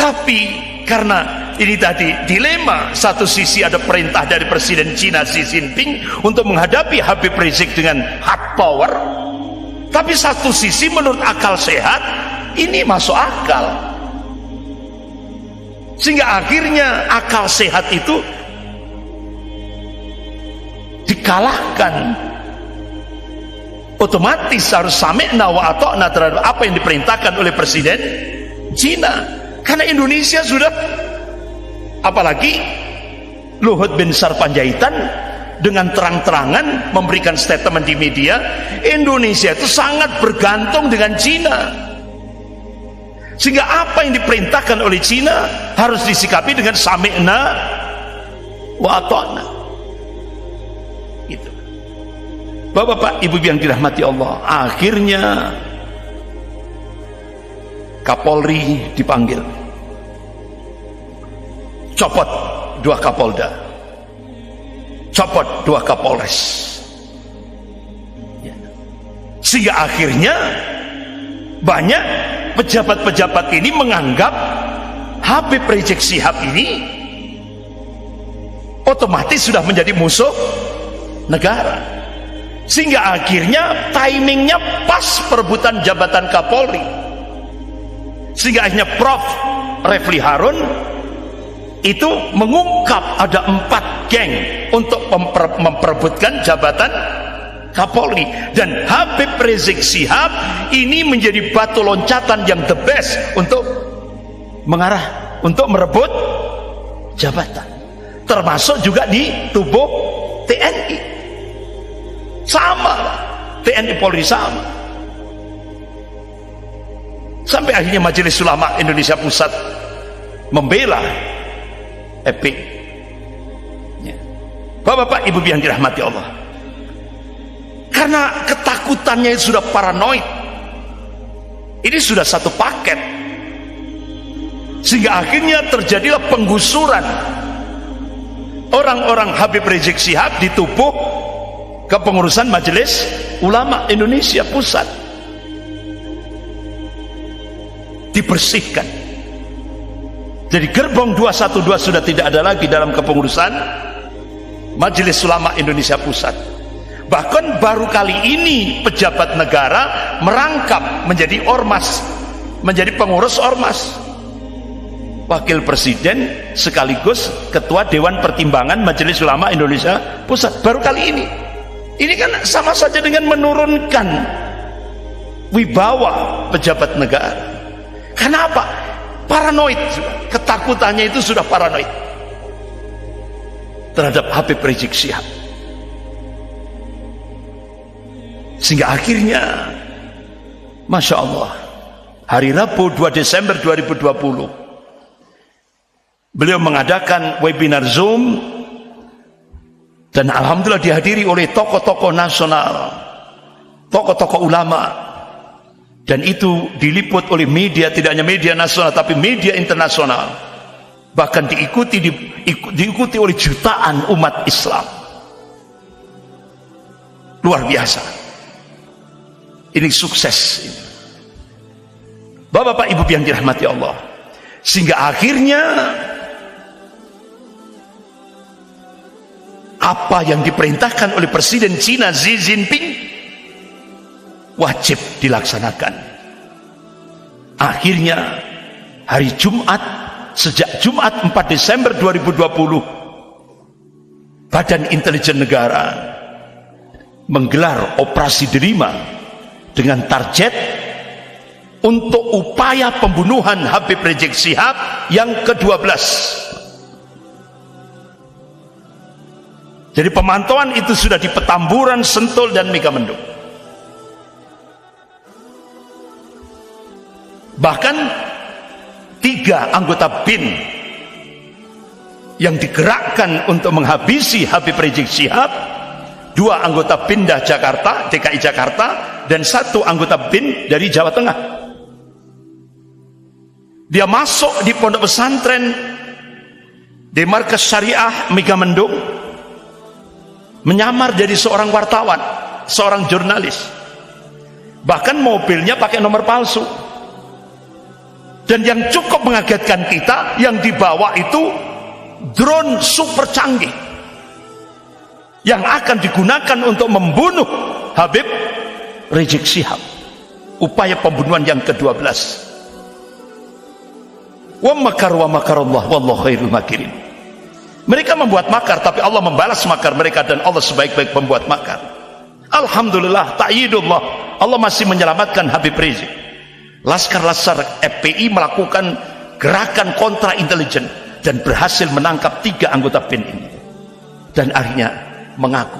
Tapi karena ini tadi dilema, satu sisi ada perintah dari Presiden Cina Xi Jinping untuk menghadapi Habib Rizik dengan hard power, tapi satu sisi menurut akal sehat ini masuk akal, sehingga akhirnya akal sehat itu dikalahkan. Otomatis harus sami'na wa ata'na terhadap apa yang diperintahkan oleh Presiden Cina. Karena Indonesia sudah, apalagi Luhut bin Sarpanjaitan dengan terang-terangan memberikan statement di media, Indonesia itu sangat bergantung dengan Cina, sehingga apa yang diperintahkan oleh Cina harus disikapi dengan sami'na wa ata'na. Gitu. Bapak-bapak, ibu yang dirahmati Allah, akhirnya Kapolri dipanggil, copot 2 Kapolda, copot 2 Kapolres, sehingga akhirnya banyak pejabat-pejabat ini menganggap Habib Rizik Syihab ini otomatis sudah menjadi musuh negara, sehingga akhirnya timingnya pas perebutan jabatan Kapolri. Sehingga akhirnya Prof. Refli Harun itu mengungkap ada 4 geng untuk memperebutkan jabatan Kapolri, dan Habib Rizik Syihab ini menjadi batu loncatan yang the best untuk merebut jabatan, termasuk juga di tubuh TNI. Sama, TNI Polri sama. Sampai akhirnya Majelis Ulama Indonesia Pusat membela EPI. Bapak-bapak, ibu yang dirahmati Allah, karena ketakutannya sudah paranoid, ini sudah satu paket, sehingga akhirnya terjadilah penggusuran orang-orang Habib Rizik Syihab di tubuh kepengurusan Majelis Ulama Indonesia Pusat. Dibersihkan. Jadi gerbong 212 sudah tidak ada lagi dalam kepengurusan Majelis Ulama Indonesia Pusat. Bahkan baru kali ini pejabat negara merangkap menjadi ormas, menjadi pengurus ormas, wakil presiden sekaligus ketua Dewan Pertimbangan Majelis Ulama Indonesia Pusat. Baru kali ini kan sama saja dengan menurunkan wibawa pejabat negara. Kenapa? Paranoid, ketakutannya itu sudah paranoid terhadap Habib Rizik Syihab, sehingga akhirnya Masya Allah, hari Rabu 2 Desember 2020 beliau mengadakan webinar Zoom, dan alhamdulillah dihadiri oleh tokoh-tokoh nasional, tokoh-tokoke ulama. Dan itu diliput oleh media, tidak hanya media nasional tapi media internasional, bahkan diikuti oleh jutaan umat Islam. Luar biasa, ini sukses. Bapak-bapak, ibu yang dirahmati Allah, sehingga akhirnya apa yang diperintahkan oleh Presiden Cina Xi Jinping wajib dilaksanakan. Akhirnya hari Jumat, sejak Jumat 4 Desember 2020, Badan Intelijen Negara menggelar operasi Derima dengan target untuk upaya pembunuhan Habib Rizik Syihab yang ke-12. Jadi pemantauan itu sudah di Petamburan, Sentul, dan Megamendung. Bahkan 3 anggota BIN yang digerakkan untuk menghabisi Habib Rizik Syihab, 2 anggota Bindah Jakarta, DKI Jakarta, dan 1 anggota BIN dari Jawa Tengah. Dia masuk di pondok pesantren di Markas Syariah Megamendung, menyamar jadi seorang wartawan, seorang jurnalis. Bahkan mobilnya pakai nomor palsu. Dan yang cukup mengagetkan kita, yang dibawa itu drone super canggih yang akan digunakan untuk membunuh Habib Rizik Syihab. Upaya pembunuhan yang ke-12. Wa makarallah wallahu khairul makirin. Mereka membuat makar, tapi Allah membalas makar mereka, dan Allah sebaik-baik pembuat makar. Alhamdulillah, ta'yidullah, Allah masih menyelamatkan Habib Rizik. Laskar-laskar FPI melakukan gerakan kontra intelijen dan berhasil menangkap 3 anggota BIN ini, dan akhirnya mengaku.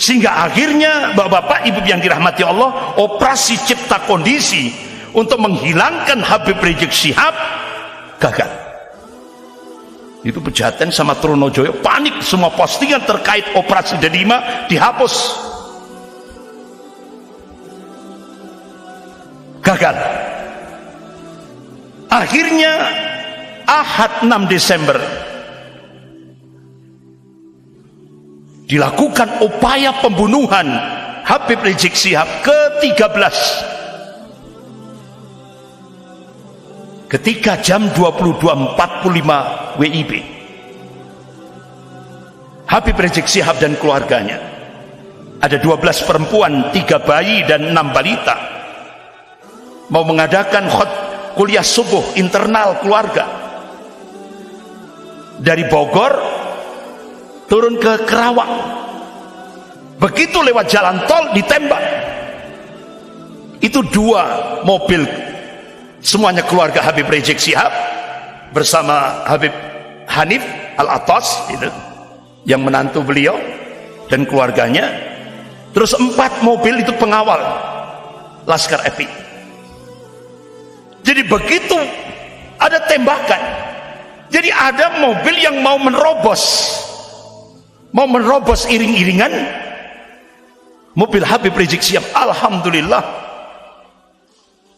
Sehingga akhirnya bapak-bapak ibu yang dirahmati Allah, operasi cipta kondisi untuk menghilangkan Habib Rizik Syihab gagal. Itu Pejaten sama Trunojoyo panik, semua postingan terkait operasi D5 dihapus. Gagal. Akhirnya Ahad 6 Desember dilakukan upaya pembunuhan Habib Rizik Syihab ke-13 ketika jam 22.45 WIB. Habib Rizik Syihab dan keluarganya, ada 12 perempuan, 3 bayi dan 6 balita, mau mengadakan kuliah subuh internal keluarga dari Bogor turun ke Kerawang. Begitu lewat jalan tol ditembak. Itu 2 mobil, semuanya keluarga Habib Rizik Syihab bersama Habib Hanif Al-Atas itu, yang menantu beliau dan keluarganya. Terus 4 mobil itu pengawal Laskar FPI. Jadi begitu ada tembakan, jadi ada mobil yang mau menerobos iring-iringan mobil Habib Rizik Syihab. Alhamdulillah,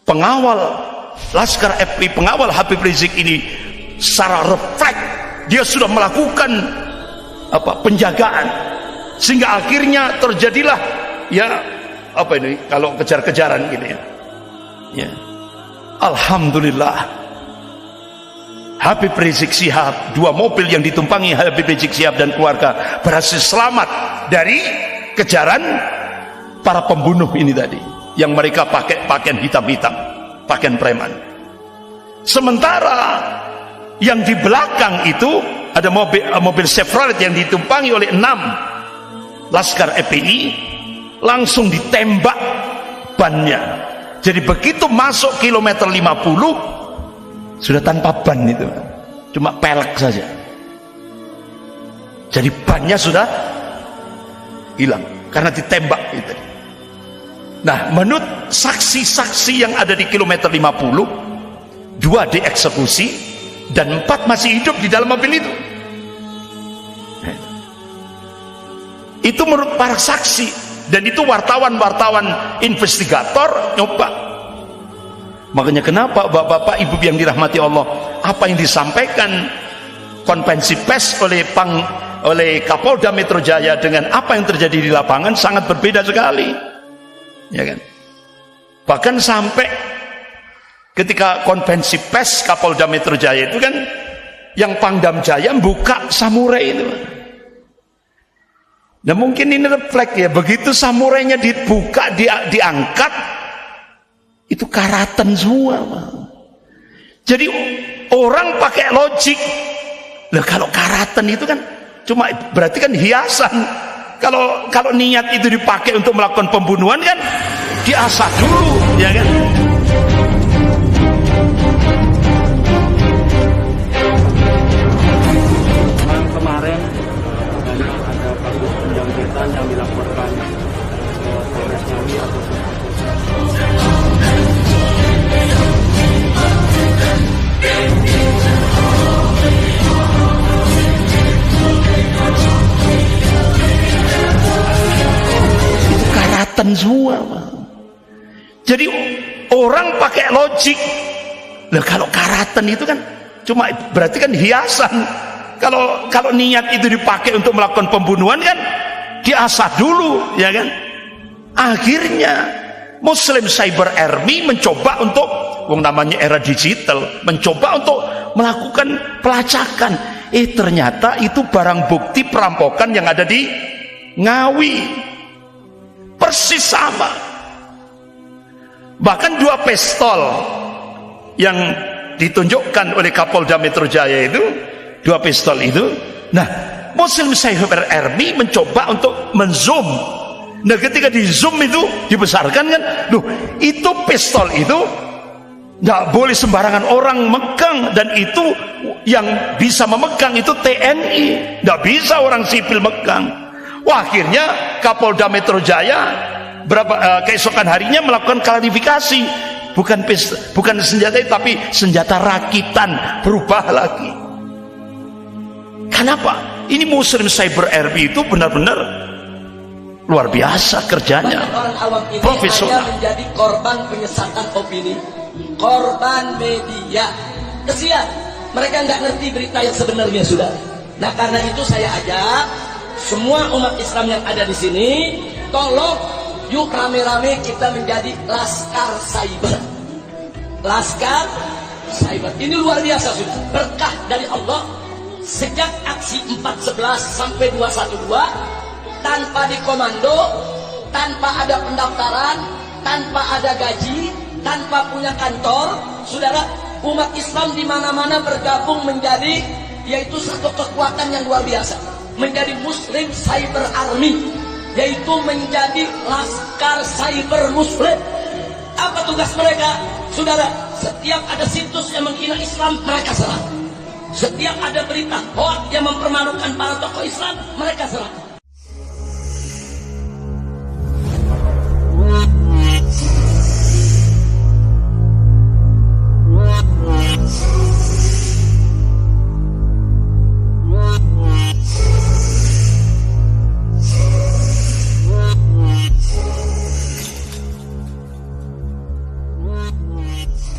pengawal Laskar FPI, pengawal Habib Rizik ini secara refleks dia sudah melakukan penjagaan, sehingga akhirnya terjadilah kalau kejar-kejaran gitu ya. Alhamdulillah, Habib Rizik Syihab, 2 mobil yang ditumpangi Habib Rizik Syihab dan keluarga berhasil selamat dari kejaran para pembunuh ini tadi, yang mereka pakai pakaian hitam-hitam, pakaian preman. Sementara yang di belakang itu ada mobil Chevrolet yang ditumpangi oleh 6 Laskar FPI, langsung ditembak bannya. Jadi begitu masuk kilometer 50 sudah tanpa ban, itu cuma pelek saja. Jadi bannya sudah hilang karena ditembak itu. Nah, menurut saksi-saksi yang ada di kilometer 50, 2 dieksekusi dan 4 masih hidup di dalam mobil itu. Itu menurut para saksi, dan itu wartawan-wartawan investigator nyoba. Makanya kenapa bapak-bapak ibu yang dirahmati Allah, apa yang disampaikan konvensi pers oleh Kapolda Metro Jaya dengan apa yang terjadi di lapangan sangat berbeda sekali, ya kan? Bahkan sampai ketika konvensi pers Kapolda Metro Jaya itu kan, yang Pangdam Jaya buka samurai itu. Nah, mungkin ini refleks ya, begitu samurainya dibuka, diangkat, itu karatan semua. Jadi orang pakai logik, lah kalau karatan itu kan cuma berarti kan hiasan. Kalau niat itu dipakai untuk melakukan pembunuhan kan diasah dulu, ya kan? Kemarin ada kasus penjangkitan yang dilaporkan ke Polres Ngawi atau itu karatan semua. Jadi orang pakai logik, lah kalau karatan itu kan cuma berarti kan hiasan. Kalau niat itu dipakai untuk melakukan pembunuhan kan diasah dulu, ya kan? Akhirnya Muslim Cyber Army mencoba untuk wong namanya era digital, mencoba untuk melakukan pelacakan. Ternyata itu barang bukti perampokan yang ada di Ngawi, persis sama. Bahkan 2 pistol yang ditunjukkan oleh Kapolda Metro Jaya itu, 2 pistol itu, nah Muslim Cyber Army mencoba untuk menzoom. Nah ketika di zoom itu dibesarkan kan, loh itu pistol itu nggak boleh sembarangan orang megang, dan itu yang bisa memegang itu TNI, nggak bisa orang sipil megang. Wah, akhirnya Kapolda Metro Jaya keesokan harinya melakukan klarifikasi, bukan senjata itu, tapi senjata rakitan, berubah lagi. Kenapa? Ini Muslim Cyber Army itu benar-benar luar biasa kerjanya. Orang awam ini profesional, hanya menjadi korban penyesatan opini, korban media. Kesian, mereka nggak ngerti berita yang sebenarnya, sudah. Nah karena itu saya ajak semua umat Islam yang ada di sini, tolong yuk rame-rame kita menjadi Laskar Cyber. Laskar Cyber ini luar biasa, sudah berkah dari Allah. Sejak aksi 4.11 sampai 212, tanpa dikomando, tanpa ada pendaftaran, tanpa ada gaji, tanpa punya kantor, saudara, umat Islam di mana-mana bergabung menjadi, yaitu satu kekuatan yang luar biasa, menjadi Muslim Cyber Army, yaitu menjadi Laskar Cyber Muslim. Apa tugas mereka, saudara? Setiap ada situs yang menghina Islam, mereka serang. Setiap ada berita hoax yang mempermalukan para tokoh Islam, mereka serang.